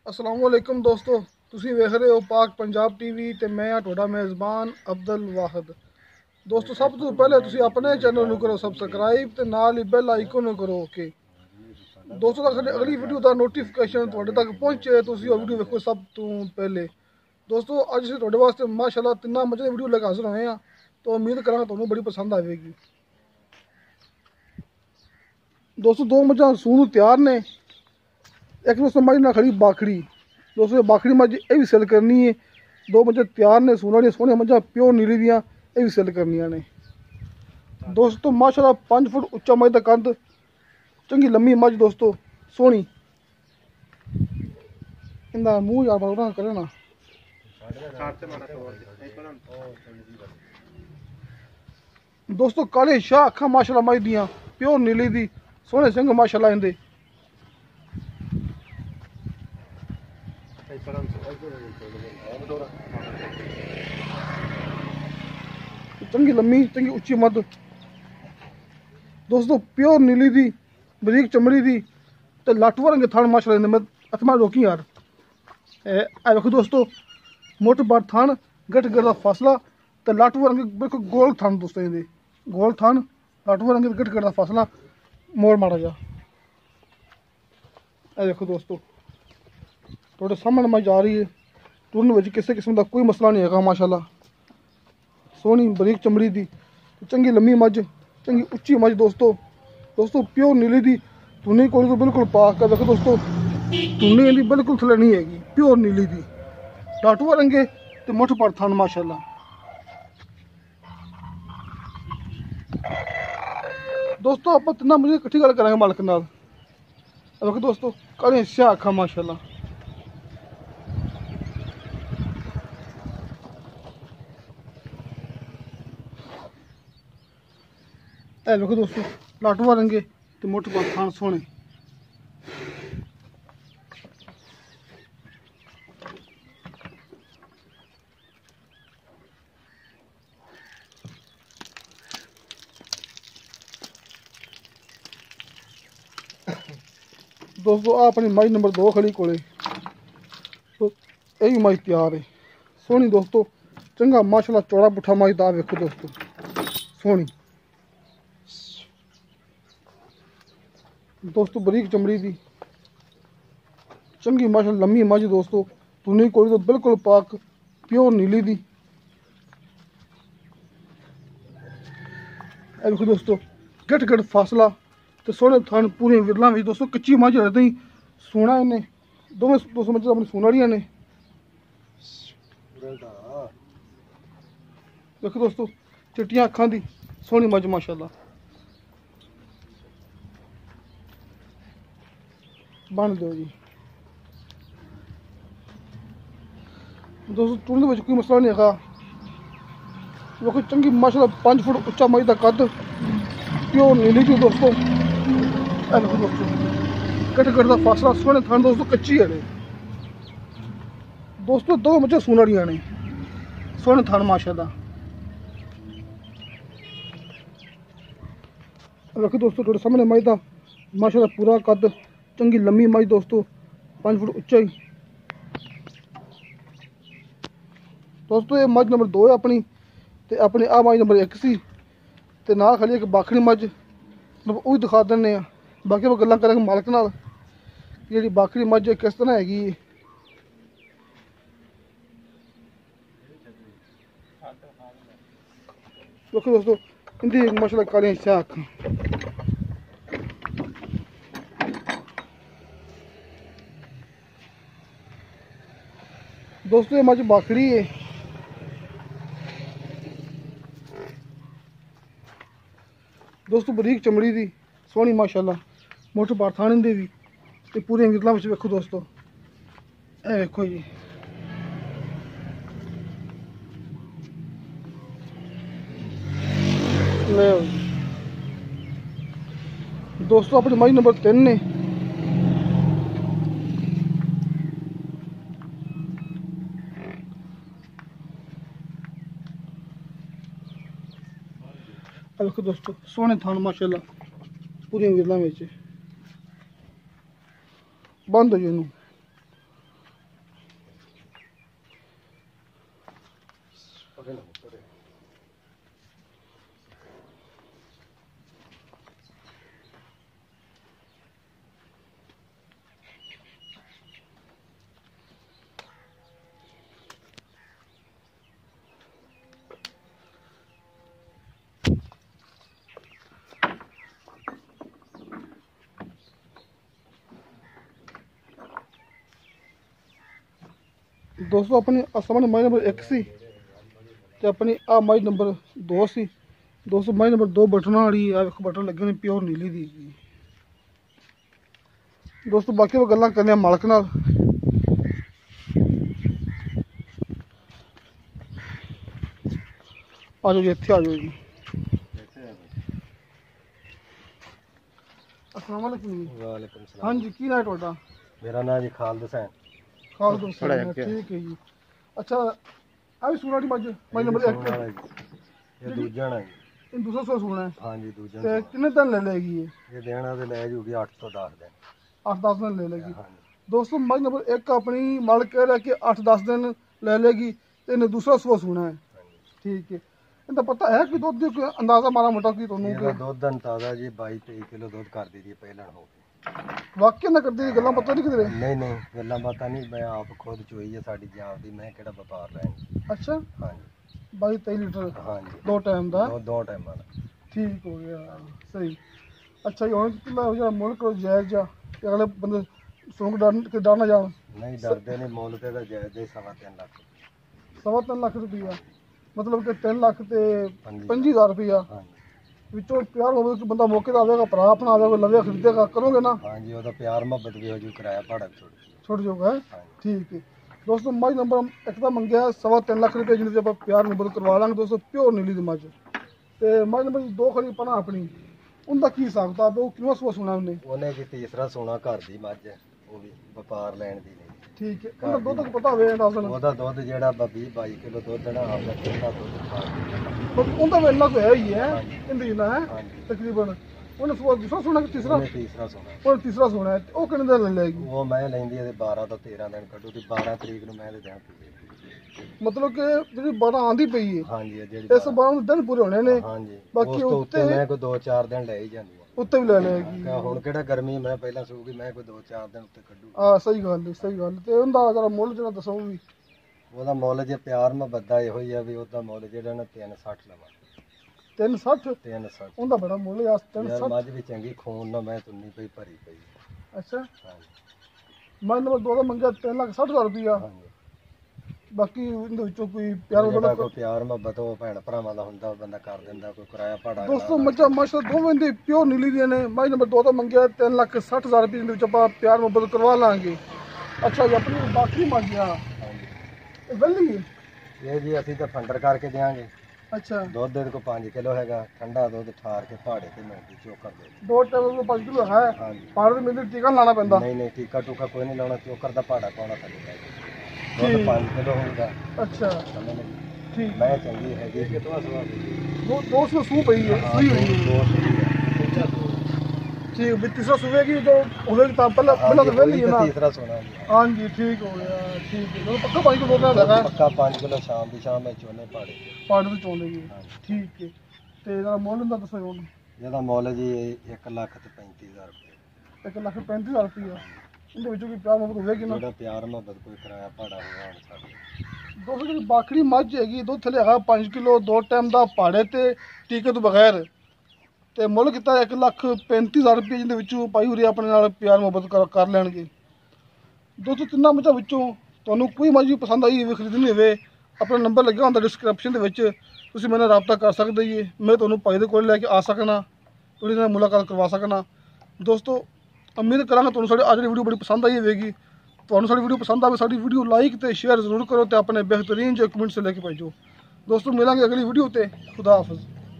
अस्सलाम वालेकुम दोस्तों, ਤੁਸੀਂ ਵੇਖ ਰਹੇ ਹੋ ਪਾਕ ਪੰਜਾਬ ਟੀਵੀ ਤੇ ਮੈਂ ਆ ਤੁਹਾਡਾ ਮੇਜ਼ਬਾਨ ਅਬਦੁਲ ਵਾਹਿਦ। ਦੋਸਤੋ, ਸਭ ਤੋਂ ਪਹਿਲੇ ਤੁਸੀਂ ਆਪਣੇ ਚੈਨਲ ਨੂੰ ਕਰੋ ਸਬਸਕ੍ਰਾਈਬ ਤੇ ਨਾਲ ਹੀ ਬੈਲ ਆਈਕਨ ਨੂੰ ਕਰੋ ਓਕੇ। ਦੋਸਤੋ, ਤਾਂ ਸਾਡੀ ਅਗਲੀ ਵੀਡੀਓ ਦਾ ਨੋਟੀਫਿਕੇਸ਼ਨ ਤੁਹਾਡੇ ਤੱਕ ਪਹੁੰਚੇ, ਤੁਸੀਂ ਉਹ ਵੀਡੀਓ ਵੇਖੋ ਸਭ ਤੋਂ ਪਹਿਲੇ। ਦੋਸਤੋ, ਅੱਜ ਅਸੀਂ ਤੁਹਾਡੇ ਵਾਸਤੇ ਮਾਸ਼ਾਅੱਲਾ ਤਿੰਨਾਂ ਮੱਝਾਂ ਦੀ ਵੀਡੀਓ ਲੈ ਕੇ ਹਾਜ਼ਰ ਹੋਏ ਹਾਂ, ਤਾਂ ਉਮੀਦ ਕਰਾਂਗਾ ਤੁਹਾਨੂੰ ਬੜੀ ਪਸੰਦ ਆਵੇਗੀ। ਦੋਸਤੋ, ਦੋ ਮੱਝਾਂ ਸੂਣ ਨੂੰ ਤਿਆਰ ਨੇ। ਇੱਕ ਦੋਸਤੋ ਮੱਝ ਨਾਲ ਖੜੀ ਬਾਖੜੀ। दोस्तों बाखड़ी मझ ये भी सेल करनी है। दो मझे तैयार ने सून वाली सोहनिया मझा प्योर नीली दियाँ, ये भी सेल करनिया ने। दोस्तों माशाल्लाह 5 फुट उच्चा मझ का कंध, चंगी लम्मी मझ दोस्तों सोहनी। इनका मूँह यार बड़ा करे ना। दोस्तों काले शाह अखा माशाल्लाह मझ दियाँ प्योर नीली दी, सोहने सिंह माशाल्लाह इनदे। चंगी लम्मी चंगी उच्ची मद दोस्तों, प्योर नीली दी बरीक चमड़ी दी ते लाटवर रंगे थान माशाल्लाह। मैं अथमा रोकी यार ए देखो दोस्तों, मोटे बार थान गट गट फासला ते लाटवर रंगे बिल्कुल गोल थान दोस्तों, ये गोल थान लाटवर रंगे गट गट फासला मोड़ माड़ा जा। ए देखो दोस्तों, थोड़े सामने मैं जा रही है, टूरन में किसी किस्म का कोई मसला नहीं है माशाल्लाह। सोहनी बरीक चमड़ी दी चंगी लम्मी मझ, चंगी उच्ची मझ दोस्तों प्योर नीली दी। धुनी कोई तो बिल्कुल पाक है। देखो दोस्तों, धुनी इनकी बिल्कुल थले नहीं हैगी, प्योर नीली दी टाटुआ रंगे तो मुठ पर थान माशाल्लाह। दोस्तों आप तिना मुझे इकट्ठी गल करेंगे मालिक नाल। देखो दोस्तों काली स्याह अखा माशाल्लाह। ए देखो दोस्तों, लाटवा रंगे तो मोटे पर थान सोने। दोस्तों आ अपनी मझ नंबर 2 खड़ी कोले, तो यही मझ तैयार है सोहनी दोस्तों। चंगा माशाल्लाह चौड़ा पुठा मझ दा वेखो दोस्तों सोहनी। दोस्तों बरीक चमड़ी दी चंगी माशाल्लाह लम्मी मझ दोस्तों, धुनी कोई तो बिल्कुल पाक प्योर नीली दी। देखो दोस्तों गट गट फासला तो सोने थान पूरी विरला में दोस्तों। कच्ची मझ रहते ही सोना इन्हें दोवें दोस्तों मझ अपनी सोने वाली ने। देखो दोस्तों चिट्टियां अखां दी सोहनी मझ माशाल्लाह। बन दो जी दोस्तों, टूरन में कोई मसला नहीं है। देखो चंगी माशाल्लाह 5 फुट उच्चा मझ का कद, प्योर नीली थी दोस्तों। देखो दोस्तों गट गट का फासला, सोहने थान दोस्तों कच्ची है दोस्तों। दो मझे सून वालियां ने, सोहने थान माशाल्लाह। देखो दोस्तों थोड़े सामने मझ का माशाल्लाह पूरा कद, चंगी लम्मी मझ दोस्तों 5 फुट उच्चा ही दोस्तों। ये मझ नंबर 2 है अपनी, ते अपनी आ मझ नंबर 1 सी ते नाल खाली एक बाखड़ी मझ वो भी दिखा देने। बाकी वो गल्लां करेंगे मालिक नाल जी बाखड़ी मझ किस तरह हैगी। देखो दोस्तों इनकी माशाल्लाह कालियां स्याह अखां। दोस्तों ये मझ बाखड़ी है दोस्तों, बरीक चमड़ी दी सोहनी माशाल्लाह। मोटे बार थान इंदे भी ते पूरे विरला में वेखो दोस्तों। ए वेखो जी दोस्तों अपनी मझ नंबर 3 ने। देखो दोस्तों सोहने थान माशाल्लाह पूरी विरला में बंद हो जी। ਦੋਸਤੋ ਆਪਣੀ ਸਾਹਮਣੇ ਮਾਈ ਨੰਬਰ 1 ਸੀ ਤੇ ਆਪਣੀ ਆ ਮਾਈ ਨੰਬਰ 2 ਸੀ। ਦੋਸਤੋ ਮਾਈ ਨੰਬਰ 2 ਬਟਨਾਂ ਵਾਲੀ ਆ, ਵੇਖੋ ਬਟਨ ਲੱਗੇ ਨੇ ਪਿਓਰ ਨੀਲੀ ਦੀ। ਦੋਸਤੋ ਬਾਕੀ ਉਹ ਗੱਲਾਂ ਕਰਨੇ ਆ ਮਾਲਕ ਨਾਲ। ਆ ਜਾਓ ਜੀ, ਇੱਥੇ ਆ ਜਾਓ ਜੀ। अस्सलाम वालेकुम। वालेकुम सलाम। हाँ जी, की नाम है ਤੁਹਾਡਾ? मेरा नाम जी खालिद हुसैन। खालिद हुसैन, ठीक है जी। अच्छा आ भी सूना दी मज मज नंबर 1 ये दूजा है जी। इन दूसरा सो सुना है। हां जी दूजा। ते कितने दिन ले लेगी ये देना ते ले जूगी 8 तो 10 दिन। 8-10 दिन ले लेगी। हां जी दोस्तों मज नंबर 1 अपनी मालिक कह रहा है कि 8-10 दिन ले लेगी ते इन्हें दूसरा सो सुना है। ठीक है, इनका पता है कि दूध दी अंदाजा मारा मोटा की ਤੁਹਾਨੂੰ ਇਹਦਾ ਦੁੱਧ ਅੰਦਾਜ਼ਾ ਜੀ 22-23 ਕਿਲੋ ਦੁੱਧ ਕਰ ਦੀ ਪਹਿਲਾਂ ਹੋ ਕੇ। ਵਾਕਿਆ ਨਾ ਕਰਦੀ ਗੱਲਾਂ ਪਤਾ ਨਹੀਂ ਕਿਧਰੇ। ਨਹੀਂ ਨਹੀਂ ਗੱਲਾਂ ਬਾਤਾਂ ਨਹੀਂ, ਮੈਂ ਆਪ ਖੁਦ ਚੋਈ ਹੈ ਸਾਡੀ ਜਾਬ ਦੀ। ਮੈਂ ਕਿਹੜਾ ਵਪਾਰ ਲੈਣ। ਅੱਛਾ ਹਾਂ ਜੀ 22-23 ਲੀਟਰ ਹਾਂ ਜੀ ਦੋ ਟਾਈਮ ਦਾ। ਦੋ ਟਾਈਮਾਂ ਦਾ। ਠੀਕ ਹੋ ਗਿਆ, ਸਹੀ। ਅੱਛਾ ਜੀ ਹੁਣ ਕਿ ਮੈਂ ਜਿਹੜਾ ਮੁੱਲ ਕਰੋ ਜਾਇਜ਼ ਜਾਂ ਅਗਲੇ ਬੰਦੇ ਸੁਣ ਕੇ ਡਰ ਨਾ ਜਾਣ। ਨਹੀਂ ਡਰਦੇ ਨਹੀਂ, ਮੁੱਲ ਤੇ ਦਾ ਜਾਇਜ਼ ਦੇ 3.5 ਲੱਖ। 3.5 ਲੱਖ ਰੁਪਈਆ ਮਤਲਬ ਕਿ 3 ਲੱਖ ਤੇ 25,000 25,000 ਰੁਪਈਆ ਹਾਂ ਜੀ। ਵਿੱਚੋਂ ਪਿਆਰ ਹੋਵੇ ਕਿ ਬੰਦਾ ਮੌਕੇ ਤੇ ਆਵੇਗਾ, ਭਰਾ ਆਪਣਾ ਆਵੇਗਾ, ਲਵੇ ਖਰੀਦੇਗਾ, ਕਰੋਗੇ ਨਾ? ਹਾਂ ਜੀ ਉਹਦਾ ਪਿਆਰ ਮੁਹੱਬਤ ਵੀ ਹੋ ਜੂ, ਕਿਰਾਇਆ ਭਾੜਾ ਵੀ ਛੁੱਟ ਜਾਊਗਾ। ਹਾਂ ਠੀਕ ਹੈ ਦੋਸਤੋ, ਮੱਝ ਨੰਬਰ 1 ਦਾ ਮੰਗਿਆ 3.5 ਲੱਖ ਰੁਪਏ, ਜਿਹਦੇ 'ਚ ਆਪਾਂ ਪਿਆਰ ਮੁਹੱਬਤ ਕਰਵਾ ਲਾਂਗੇ ਦੋਸਤੋ। ਪਿਓਰ ਨੀਲੀ ਦੀ ਮੱਝ ਤੇ ਮੱਝ ਨੰਬਰ 2 ਖੜੀ ਪਨਾ ਆਪਣੀ, ਉਹਦਾ ਕੀ ਹਿਸਾਬ ਕਿਤਾਬ? ਉਹ ਕਿਵੇਂ ਸੂਆ ਸੁਣਾ ਉਹਨੇ ਜੀ ਤੀਸਰਾ ਸੋਨਾ ਘਰ ਦੀ ਮੱਝ ਹੈ, ਉਹ ਵੀ ਵਪਾਰ ਲੈਣ ਦੀ ਨਹੀਂ। ਠੀਕ ਹੈ, ਉਹਦਾ ਦੁੱਧ ਦਾ ਪਤਾ ਹੋਵੇ ਦੱਸ ਦੇਣਾ। ਉਹਦਾ ਦੁੱਧ ਜਿਹੜਾ 20-22 ਕਿਲੋ ਦੁੱਧ ਦੇਣਾ ਆਪਦਾ ਕਿੰਨਾ ਦੁੱਧ ਖਾ ਮਤਲਬ ਉਹਦਾ ਵੇਲਾ ਤਾਂ ਹੈ ਹੀ ਹੈ ਇੰਦੀ ਨਾ ਹੈ ਹਾਂਜੀ ਤਕਰੀਬਨ। ਉਹਨੇ ਸੂਆ ਦੂਸਰਾ ਸੁਣਾ ਕਿ ਤੀਸਰਾ? ਤੀਸਰਾ ਸੋਨਾ। ਉਹ ਤੀਸਰਾ ਸੁਣਾ ਹੈ, ਉਹ ਕਿੰਨੇ ਦਿਨ ਲੈ ਲਏਗੀ? ਉਹ ਮੈਂ ਲੈਂਦੀ ਇਹਦੇ 12 ਤੋਂ 13 ਦਿਨ ਕੱਢੂ ਤੇ 12 ਤਰੀਕ ਨੂੰ ਮੈਂ ਇਹਦੇ ਦੇਣਾ ਪਈ। ਮਤਲਬ ਕਿ ਜਿਹੜੀ 12 ਆਂਦੀ ਪਈ ਹੈ ਹਾਂਜੀ ਜਿਹੜੀ ਇਸ 12 ਨੂੰ ਦਿਨ ਪੂਰੇ ਹੋਣੇ ਨੇ। ਹਾਂਜੀ ਬਾਕੀ ਉਸ ਤੋਂ ਉੱਤੇ ਮੈਂ ਕੋਈ 2-4 ਦਿਨ ਲੈ ਹੀ ਜਾਂਦੀ ਉੱਤੇ ਵੀ ਲੈ ਲਏਗੀ। ਹਾਂ। ਹੁਣ ਕਿਹੜਾ ਗਰਮੀ, ਮੈਂ ਪਹਿਲਾਂ ਸੂਗੀ, ਮੈਂ ਕੋਈ 2-4 ਦਿਨ ਉੱਤੇ ਕੱਢੂ। ਆ ਸਹੀ ਗੱਲ ਹੈ, ਸਹੀ ਗੱਲ। ਤੇ ਉਹਦਾ ਜਰਾ ਮੁੱਲ ਜਿਹੜਾ ਦੱਸੋ ਵੀ। ਉਹਦਾ ਮੁੱਲ ਜੇ ਪਿਆਰ ਮੁਹੱਬਤ ਦਾ ਇਹੋ ਹੀ ਆ ਵੀ ਉਹਦਾ ਮੁੱਲ ਜਿਹੜਾ ਨਾ 360 ਲਵਾਂ। 360? 360 ਉਹਦਾ ਬੜਾ ਮੁੱਲ ਹੈ 360। ਮੱਝ ਵੀ ਚੰਗੀ ਖੂਨ ਨਾਲ ਮੈਂ ਤੁੰਨੀ ਪਈ ਭਰੀ ਪਈ। ਅੱਛਾ ਹਾਂਜੀ ਮੱਝ ਨੰਬਰ 2 ਦਾ ਮੰਗਿਆ 3,60,000 ਰੁਪਈਆ। ਹਾਂਜੀ ਬਾਕੀ ਇਹਦੇ ਵਿੱਚੋਂ ਕੋਈ ਪਿਆਰ ਜਿਹੜਾ ਕੋਈ ਪਿਆਰ ਮੁਹੱਬਤ ਉਹ ਭੈਣ ਭਰਾਵਾਂ ਦਾ ਹੁੰਦਾ, ਉਹ ਬੰਦਾ ਕਰ ਦਿੰਦਾ, ਕੋਈ ਕਿਰਾਇਆ ਭਾੜਾ। ਦੋਸਤੋ ਮੱਝਾਂ ਮਾਸ਼ਾ ਦੋਵੇਂ ਦੀ ਪਿਓਰ ਨੀਲੀ ਦੀਆਂ ਨੇ। ਮੱਝ ਨੰਬਰ 2 ਦਾ ਮੰਗਿਆ 3,60,000 ਰੁਪਏ, ਦੇ ਵਿੱਚ ਆਪਾਂ ਪਿਆਰ ਮੁਹੱਬਤ ਕਰਵਾ ਲਾਂਗੇ। ਅੱਛਾ ਜੀ ਆਪਣੀ ਬਾਕੀ ਮੱਝ ਆ ਹਾਂਜੀ ਵੈਲੀ ਹੈ? ਇਹ ਜੀ ਅਸੀਂ ਤਾਂ ਫੰਡਰ ਕਰਕੇ ਦਿਆਂਗੇ। ਅੱਛਾ ਦੁੱਧ ਦੇ ਕੋਲ 5 ਕਿਲੋ ਹੈਗਾ, ਠੰਡਾ ਦੁੱਧ ਠਾਰ ਕੇ ਪਹਾੜੇ ਤੇ ਮਿਲਦੀ ਚੋਕਰ ਦੇ। 2 ਟਾਈਮ ਦਾ 5 ਕਿਲੋ ਹੈ। ਹਾਂਜੀ ਪਾੜ ਦੇ ਮਿਲਦੇ ਟੀਕਾ ਲਾਣਾ ਪੈਂਦਾ? ਨਹੀਂ ਨਹੀਂ ਟੀਕਾ ਟੂਕਾ ਕੋਈ ਨਹੀਂ ਲਾਉਣਾ, ਚੋਕਰ ਦਾ ਪਹਾੜਾ ਪਾਉਣਾ ਪੈਂਦਾ। ਦੁੱਧ 5 ਕਿਲੋ ਹੋਊਗਾ। ਅੱਛਾ ਸਮਝ ਲਈ। ਠੀਕ। ਮੈਂ ਚੰਗੀ ਹੈਗੀ ਕਿਤਵਾ ਸਵਾ ਦੋ ਸੌ ਸੂ ਪਈ ਹੈ, ਸੂਈ ਹੋਈ ਹੈ। ਠੀਕ ਵੀ ਤੀਸਰਾ ਸੂਵੇਗੀ ਜੋ ਹੋਵੇਗੀ ਤਾਂ ਪਹਿਲਾਂ ਤਾਂ ਵੈਲੀ ਹੈ ਨਾ। ਤੀਸਰਾ ਸੋਨਾ ਜੀ। ਹਾਂਜੀ ਠੀਕ ਹੋ ਗਿਆ। ਠੀਕ ਹੈ ਚਲੋ ਪੱਕਾ 5 ਕਿਲੋ ਦਾ ਹੈਗਾ। ਪੱਕਾ 5 ਕਿਲੋ ਸ਼ਾਮ ਦੀ ਸ਼ਾਮ ਵਿੱਚ ਉਹਨੇ ਪਾੜੇ। ਪਾੜ ਵਿੱਚ ਆਉਂਦੇ ਜੀ। ਠੀਕ ਹੈ ਤੇ ਇਹਦਾ ਮੁੱਲ ਹੁੰਦਾ ਦੱਸੋ ਹੁਣ। ਇਹਦਾ ਮੁੱਲ ਜੀ 1,35,000 ਰੁਪਏ। 1,35,000 ਰੁਪਇਆ। ਇਹਦੇ ਵਿੱਚੋਂ ਕੋਈ ਪਿਆਰ ਮੁਹੱਬਤ ਹੋਵੇਗੀ ਨਾ? ਜਿਹੜਾ ਪਿਆਰ ਮੁਹੱਬਤ ਕੋਈ ਕਿਰਾਇਆ ਭਾੜਾ ਹੋਗਾ ਹੁਣ ਸਾਡੇ। ਦੋਸਤੋ ਜਿਹੜੀ ਬਾਖੜੀ ਮੱਝ ਹੈਗੀ ਦੁੱਧ ਥੱਲੇ ਹੈਗਾ 5 ਕਿਲੋ, 2 ਟਾਈਮ ਦਾ, ਪਹਾੜੇ ਤੇ ਟੀਕੇ ਤੋਂ ਬਗੈਰ। ਤੇ ਮੁੱਲ ਕੀਤਾ 1,35,000 ਰੁਪਏ, ਜਿਹਦੇ ਵਿੱਚੋਂ ਪਾਈ ਹੋਰੀ ਆਪਣੇ ਨਾਲ ਪਿਆਰ ਮੁਹੱਬਤ ਕਰ ਲੈਣਗੇ। ਦੋਸਤੋ ਤਿੰਨਾਂ ਮੱਝਾਂ ਵਿੱਚੋਂ ਤੁਹਾਨੂੰ ਕੋਈ ਮੱਝ ਵੀ ਪਸੰਦ ਆਈ ਹੋਵੇ, ਖਰੀਦਣੀ ਹੋਵੇ, ਆਪਣਾ ਨੰਬਰ ਲੱਗਿਆ ਹੁੰਦਾ ਡਿਸਕ੍ਰਿਪਸ਼ਨ ਦੇ ਵਿੱਚ, ਤੁਸੀਂ ਮੇਰੇ ਨਾਲ ਰਾਬਤਾ ਕਰ ਸਕਦੇ ਜੀ। ਮੈਂ ਤੁਹਾਨੂੰ ਭਾਈ ਦੇ ਕੋਲ ਲੈ ਕੇ ਆ ਸਕਣਾ, ਤੁਹਾਡੇ ਨਾਲ ਮੁਲਾਕਾਤ ਕਰਵਾ ਸਕਣਾ। ਦੋਸਤੋ ਉਮੀਦ ਕਰਾਂਗਾ ਤੁਹਾਨੂੰ ਸਾਡੀ ਅੱਜ ਦੀ ਵੀਡੀਓ ਬੜੀ ਪਸੰਦ ਆਈ ਹੋਵੇਗੀ। ਤੁਹਾਨੂੰ ਸਾਡੀ ਵੀਡੀਓ ਪਸੰਦ ਆਵੇ ਸਾਡੀ ਵੀਡੀਓ ਲਾਈਕ ਤੇ ਸ਼ੇਅਰ ਜ਼ਰੂਰ ਕਰੋ ਤੇ ਆਪਣੇ ਬਿਹਤਰੀਨ ਜਿਹੇ ਕਮੈਂਟਸ ਲੈ ਕੇ ਭੇਜੋ। ਦੋਸਤੋ ਮਿਲਾਂਗੇ ਅਗਲੀ ਵੀਡੀਓ ਤੇ। ਖੁਦਾ ਹਾਫਿਜ਼।